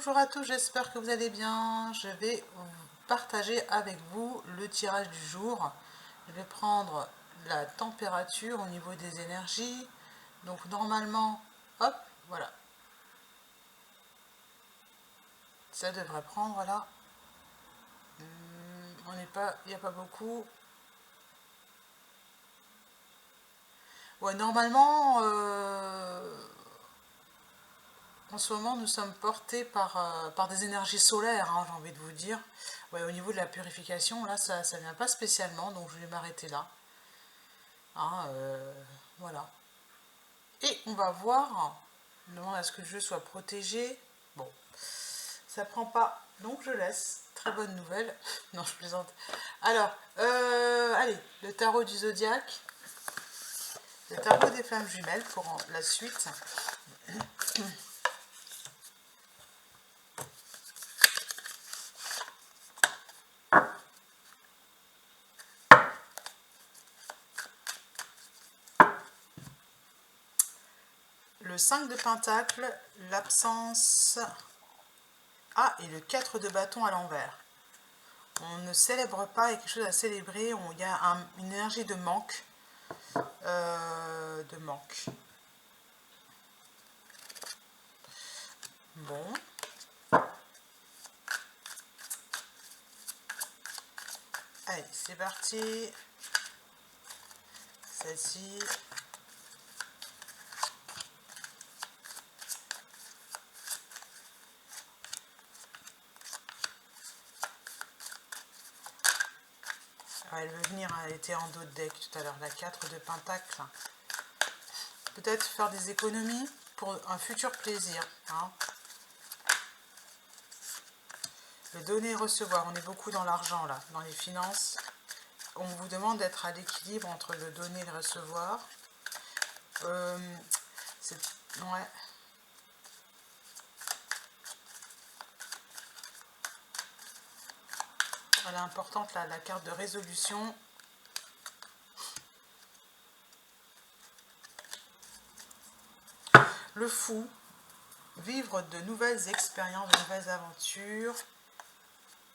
Bonjour à tous, j'espère que vous allez bien. Je vais partager avec vous le tirage du jour. Je vais prendre la température au niveau des énergies. Donc normalement, hop, voilà. Ça devrait prendre là. On n'est pas, il n'y a pas beaucoup. Ouais, normalement, en ce moment, nous sommes portés par des énergies solaires, hein, j'ai envie de vous dire. Ouais, au niveau de la purification, là, ça ne vient pas spécialement, donc je vais m'arrêter là. Hein, voilà. Et on va voir. On demande à ce que le jeu soit protégé. Bon, ça prend pas, donc je laisse. Très bonne nouvelle. Non, je plaisante. Alors, allez, le tarot du zodiaque. Le tarot des flammes jumelles pour la suite. Le 5 de pentacle, l'absence. Ah, et le 4 de bâton à l'envers. On ne célèbre pas, il y a quelque chose à célébrer, il y a une énergie de manque. Bon. Allez, c'est parti. Celle-ci. Elle veut venir, elle était en dos de deck tout à l'heure, la 4 de pentacle. Peut-être faire des économies pour un futur plaisir. Hein. Le donner et recevoir, on est beaucoup dans l'argent là, dans les finances. On vous demande d'être à l'équilibre entre le donner et le recevoir. Ouais. Elle est importante là, la carte de résolution. Le fou, vivre de nouvelles expériences, de nouvelles aventures.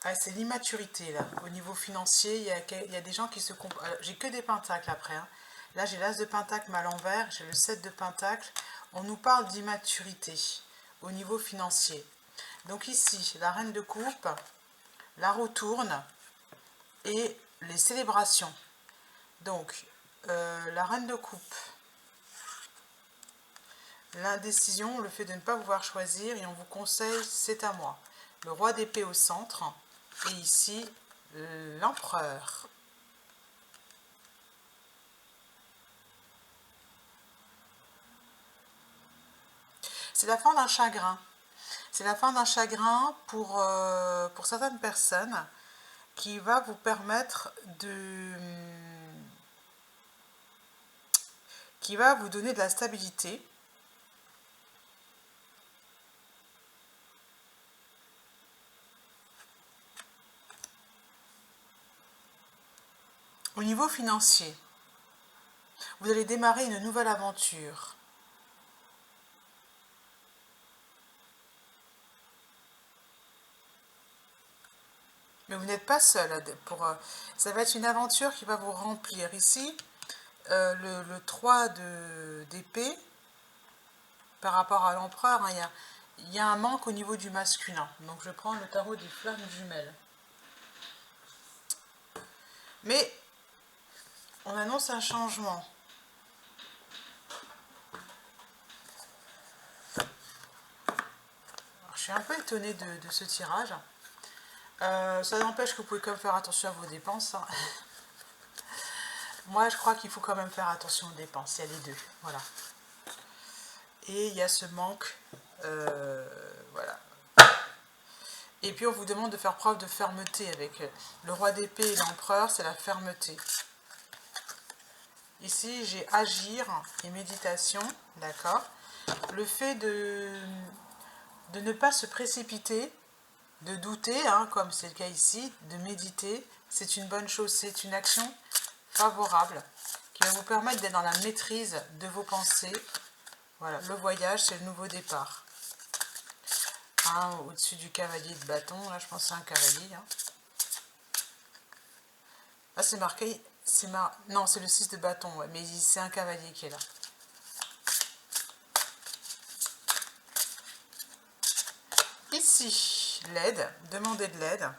Ah, c'est l'immaturité là, au niveau financier, il y a des gens qui se comportent. J'ai que des pentacles après. Hein. Là j'ai l'as de pentacle à l'envers, j'ai le 7 de pentacle. On nous parle d'immaturité au niveau financier. Donc ici, la reine de coupe, la roue tourne et les célébrations. Donc, la reine de coupe, l'indécision, le fait de ne pas pouvoir choisir, et on vous conseille, c'est à moi. Le roi d'épée au centre, et ici, l'empereur. C'est la fin d'un chagrin. C'est la fin d'un chagrin pour certaines personnes qui va vous permettre qui va vous donner de la stabilité. Au niveau financier, vous allez démarrer une nouvelle aventure. Mais vous n'êtes pas seul. Ça va être une aventure qui va vous remplir. Ici, le 3 d'épée, par rapport à l'empereur, hein, il y a un manque au niveau du masculin. Donc je prends le tarot des flammes jumelles. Mais on annonce un changement. Alors, je suis un peu étonnée de ce tirage. Ça n'empêche que vous pouvez quand même faire attention à vos dépenses. Hein. Moi, je crois qu'il faut quand même faire attention aux dépenses. Il y a les deux. Voilà. Et il y a ce manque. Voilà. Et puis, on vous demande de faire preuve de fermeté avec le roi d'épée et l'empereur. C'est la fermeté. Ici, j'ai agir et méditation. D'accord. Le fait de ne pas se précipiter, de douter, hein, comme c'est le cas ici, de méditer, c'est une bonne chose, c'est une action favorable qui va vous permettre d'être dans la maîtrise de vos pensées. Voilà, le voyage, c'est le nouveau départ. hein, au-dessus du cavalier de bâton. Là, je pense que c'est un cavalier. Hein. Ah, c'est marqué... Non, c'est le 6 de bâton, ouais, mais c'est un cavalier qui est là. Ici, l'aide, demandez de l'aide.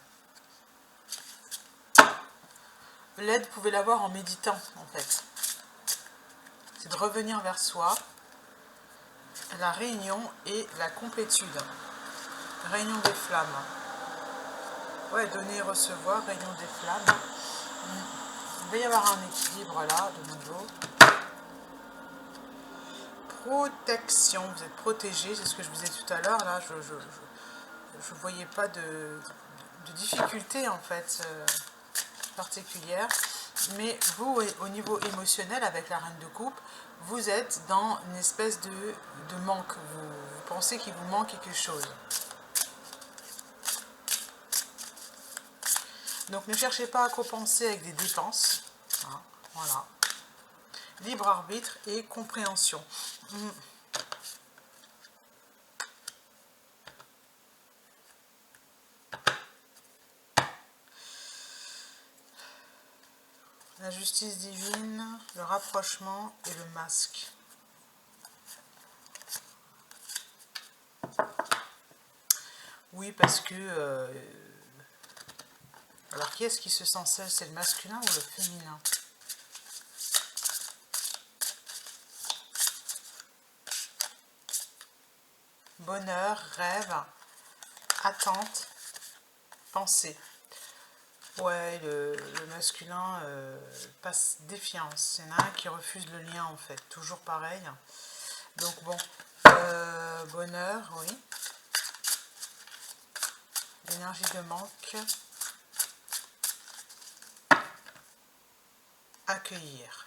L'aide, vous pouvez l'avoir en méditant, en fait. C'est de revenir vers soi, la réunion et la complétude. Réunion des flammes. Ouais, donner et recevoir, réunion des flammes. Il va y avoir un équilibre là, de nouveau. Protection, vous êtes protégé, c'est ce que je vous disais tout à l'heure. Là, je ne voyais pas de difficulté en fait particulière. Mais vous, au niveau émotionnel, avec la reine de coupe, vous êtes dans une espèce de manque. Vous pensez qu'il vous manque quelque chose. Donc ne cherchez pas à compenser avec des dépenses. Hein, voilà. Libre arbitre et compréhension. La justice divine, le rapprochement et le masque. Oui, parce que... alors, qui est-ce qui se sent seul? C'est le masculin ou le féminin? Bonheur, rêve, attente, pensée. Ouais, le masculin passe défiance. Il y en a un qui refuse le lien, en fait. Toujours pareil. Donc, bon. Bonheur, oui. L'énergie de manque. Accueillir.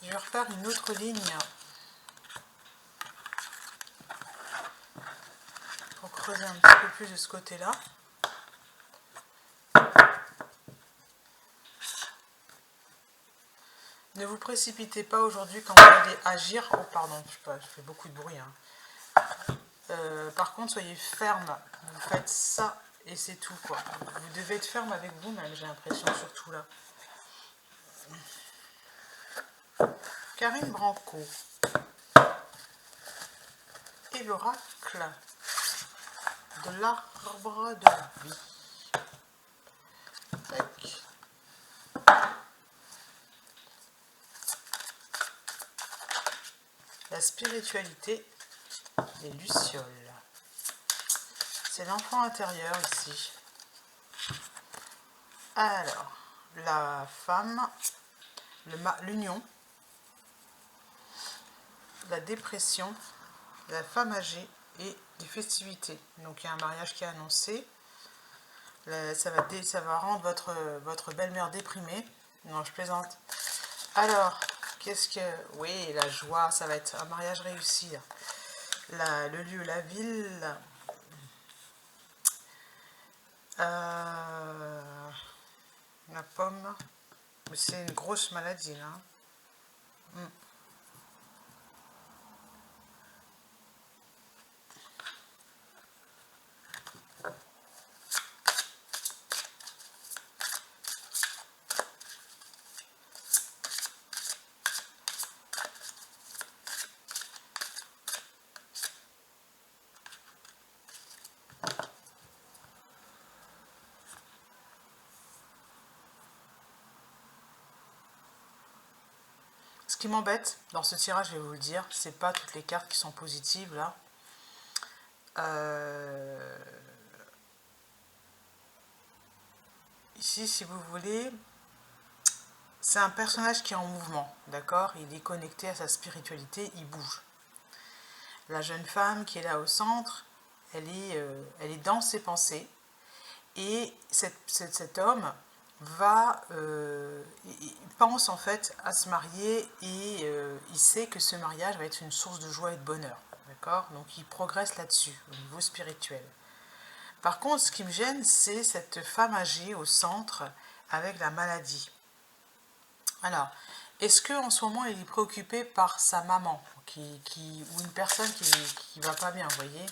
Je vais refaire une autre ligne pour creuser un petit peu plus de ce côté-là. Ne vous précipitez pas aujourd'hui quand vous allez agir. Oh pardon, je fais beaucoup de bruit. Hein. Par contre, soyez ferme. Vous faites ça et c'est tout, quoi. Vous devez être ferme avec vous-même, j'ai l'impression, surtout là. Karine Branco. Et l'oracle de l'arbre de vie. Tac. La spiritualité des lucioles. C'est l'enfant intérieur ici. Alors, la femme, l'union, la dépression, la femme âgée et les festivités. Donc il y a un mariage qui est annoncé. Ça va rendre votre belle-mère déprimée. Non, je plaisante. Alors, qu'est-ce que... Oui, la joie, ça va être un mariage réussi. Le lieu, la ville. La pomme. C'est une grosse maladie, là. Ce qui m'embête dans ce tirage, je vais vous le dire, c'est pas toutes les cartes qui sont positives là. Ici, si vous voulez, c'est un personnage qui est en mouvement, d'accord? Il est connecté à sa spiritualité, il bouge. La jeune femme qui est là au centre, elle est dans ses pensées. Et cet homme il pense en fait à se marier et il sait que ce mariage va être une source de joie et de bonheur, d'accord? Donc il progresse là-dessus, au niveau spirituel. Par contre, ce qui me gêne, c'est cette femme âgée au centre avec la maladie. Alors, Est-ce qu'en ce moment, il est préoccupé par sa maman ou une personne qui va pas bien, vous voyez?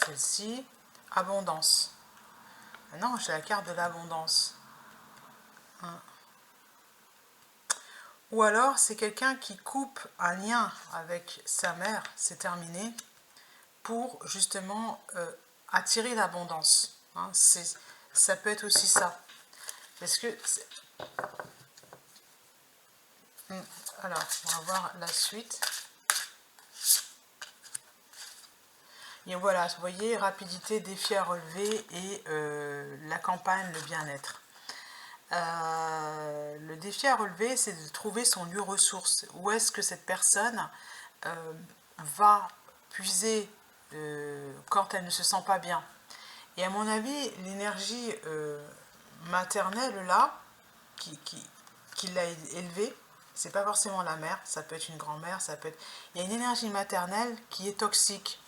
Celle-ci, abondance. Ah non, j'ai la carte de l'abondance. Hein. Ou alors, c'est quelqu'un qui coupe un lien avec sa mère, c'est terminé, pour justement attirer l'abondance. Hein. Ça peut être aussi ça. Parce que... Alors, on va voir la suite. Et voilà, vous voyez, rapidité, défi à relever et la campagne, le bien-être. Le défi à relever, c'est de trouver son lieu ressource. Où est-ce que cette personne va puiser quand elle ne se sent pas bien. Et à mon avis, l'énergie maternelle, là, qui l'a élevée, c'est pas forcément la mère, ça peut être une grand-mère, ça peut être... Il y a une énergie maternelle qui est toxique.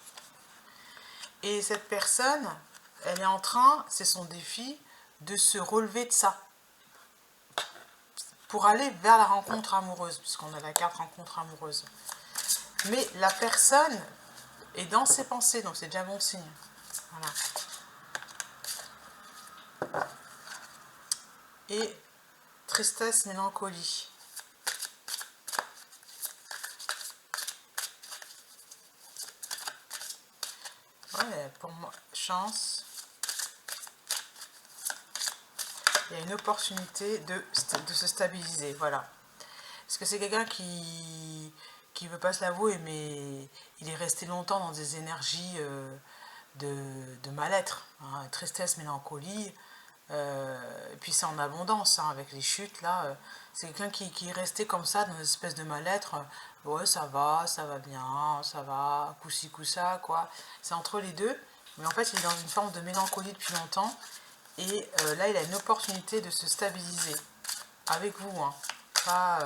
Et cette personne, elle est en train, c'est son défi, de se relever de ça. Pour aller vers la rencontre amoureuse, puisqu'on a la carte rencontre amoureuse. Mais la personne est dans ses pensées, donc c'est déjà bon signe. Voilà. Et tristesse, mélancolie. Ouais, pour moi, chance. Il y a une opportunité de se stabiliser, voilà. Parce que c'est quelqu'un qui veut pas se l'avouer, mais il est resté longtemps dans des énergies de mal-être, hein, tristesse, mélancolie, et puis c'est en abondance, hein, avec les chutes, là, c'est quelqu'un qui est resté comme ça, dans une espèce de mal-être, ouais, ça va bien, ça va, coup-ci, coup-ça, quoi, c'est entre les deux, mais en fait il est dans une forme de mélancolie depuis longtemps, et là il a une opportunité de se stabiliser, avec vous, hein, pas...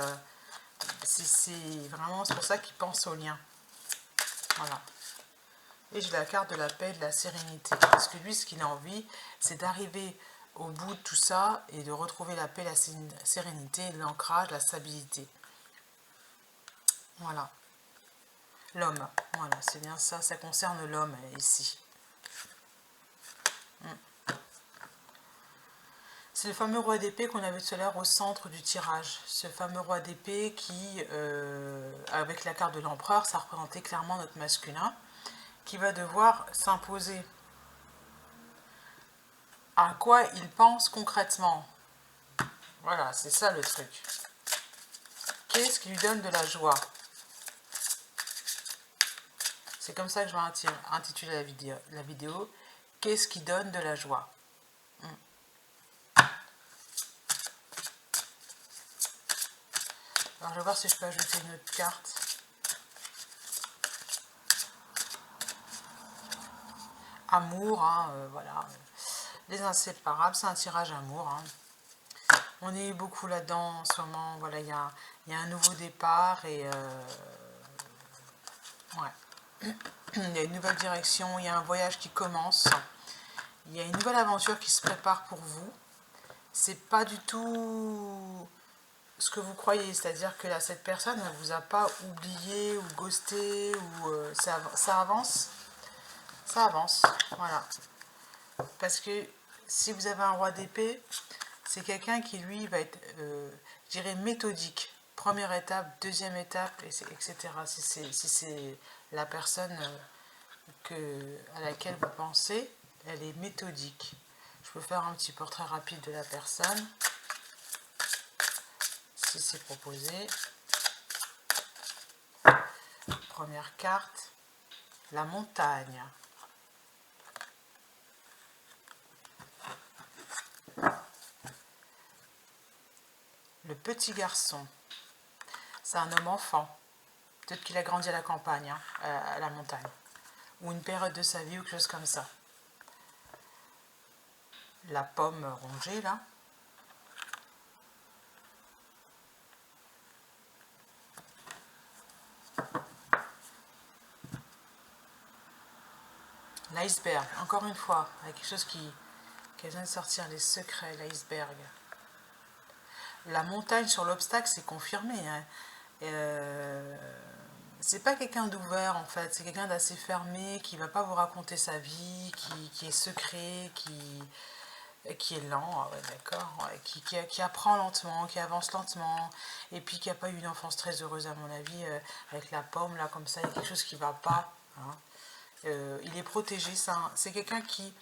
c'est vraiment, c'est pour ça qu'il pense au lien. Voilà. Et j'ai la carte de la paix et de la sérénité. Parce que lui, ce qu'il a envie, c'est d'arriver au bout de tout ça et de retrouver la paix, la sérénité, l'ancrage, la stabilité. Voilà. L'homme. Voilà, c'est bien ça. Ça concerne l'homme ici. C'est le fameux roi d'épée qu'on avait tout à l'heure au centre du tirage. Ce fameux roi d'épée qui, avec la carte de l'empereur, ça représentait clairement notre masculin, qui va devoir s'imposer. À quoi il pense concrètement? Voilà, c'est ça le truc. Qu'est-ce qui lui donne de la joie? C'est comme ça que je vais intituler la vidéo. Qu'est-ce qui donne de la joie? Alors je vais voir si je peux ajouter une autre carte. Amour, hein, voilà. Les inséparables, c'est un tirage amour. Hein. On est beaucoup là-dedans en ce moment. Voilà, il y a un nouveau départ et ouais. Il y a une nouvelle direction, il y a un voyage qui commence. Il y a une nouvelle aventure qui se prépare pour vous. C'est pas du tout ce que vous croyez, c'est-à-dire que là, cette personne ne vous a pas oublié ou ghosté, ou ça avance. Ça avance, voilà. Parce que si vous avez un roi d'épée, c'est quelqu'un qui, lui, va être, je dirais, méthodique. Première étape, deuxième étape, etc. Si c'est la personne à laquelle vous pensez, elle est méthodique. Je peux faire un petit portrait rapide de la personne, si c'est proposé. Première carte, la montagne. Le petit garçon, c'est un homme enfant. Peut-être qu'il a grandi à la campagne, hein, à la montagne. Ou une période de sa vie ou quelque chose comme ça. La pomme rongée, là. L'iceberg, encore une fois, avec quelque chose qui vient de sortir, les secrets, l'iceberg. La montagne sur l'obstacle, c'est confirmé. Hein. C'est pas quelqu'un d'ouvert en fait, c'est quelqu'un d'assez fermé, qui va pas vous raconter sa vie, qui est secret, qui est lent, ouais, d'accord, ouais, qui apprend lentement, qui avance lentement, et puis qui n'a pas eu une enfance très heureuse à mon avis, avec la pomme là comme ça, il y a quelque chose qui va pas. Hein. Il est protégé, c'est quelqu'un qui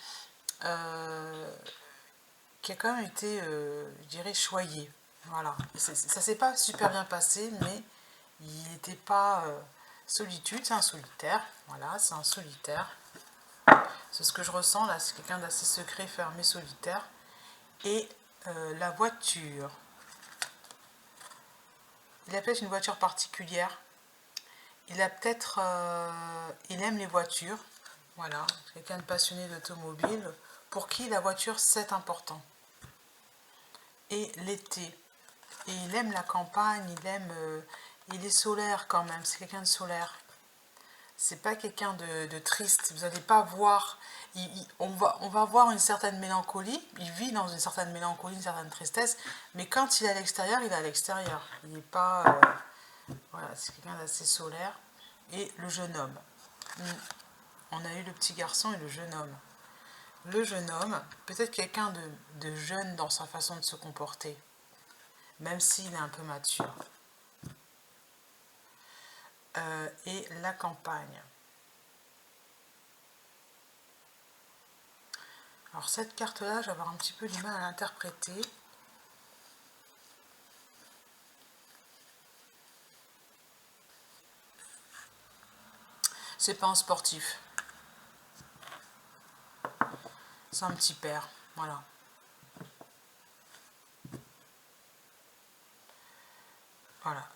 a quand même été, je dirais, choyé. Voilà, ça s'est pas super bien passé, mais il n'était pas solitude, c'est un solitaire. Voilà, c'est un solitaire. C'est ce que je ressens là, c'est quelqu'un d'assez secret, fermé, solitaire. Et la voiture. Il a peut-être une voiture particulière. Il a peut-être... il aime les voitures. Voilà, quelqu'un de passionné d'automobile. Pour qui la voiture, c'est important. Et l'été. Et il aime la campagne, il est solaire quand même, c'est quelqu'un de solaire. C'est pas quelqu'un de triste, vous n'allez pas voir, on va voir une certaine mélancolie, il vit dans une certaine mélancolie, une certaine tristesse, mais quand il est à l'extérieur, il est à l'extérieur. Il n'est pas... voilà, c'est quelqu'un d'assez solaire. Et le jeune homme. On a eu le petit garçon et le jeune homme. Le jeune homme, peut-être quelqu'un de jeune dans sa façon de se comporter, même s'il est un peu mature. Et la campagne. Alors cette carte-là, je vais avoir un petit peu du mal à l'interpréter. C'est pas un sportif. C'est un petit père, voilà. Voilà.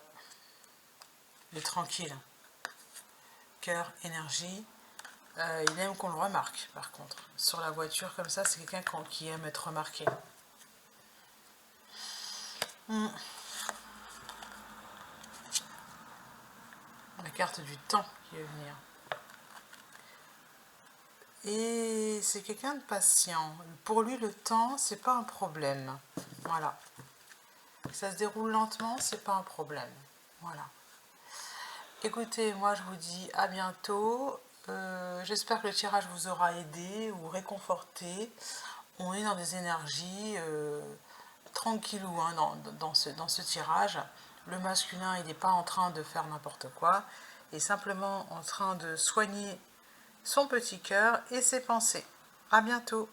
Il est tranquille. Cœur, énergie. Il aime qu'on le remarque, par contre. Sur la voiture, comme ça, c'est quelqu'un qui aime être remarqué. La carte du temps qui va venir. Et c'est quelqu'un de patient. Pour lui, le temps, c'est pas un problème. Voilà. Ça se déroule lentement, c'est pas un problème. Voilà. Écoutez, moi je vous dis à bientôt. J'espère que le tirage vous aura aidé ou réconforté. On est dans des énergies tranquillou hein, dans ce tirage. Le masculin, il n'est pas en train de faire n'importe quoi. Il est simplement en train de soigner son petit cœur et ses pensées. À bientôt.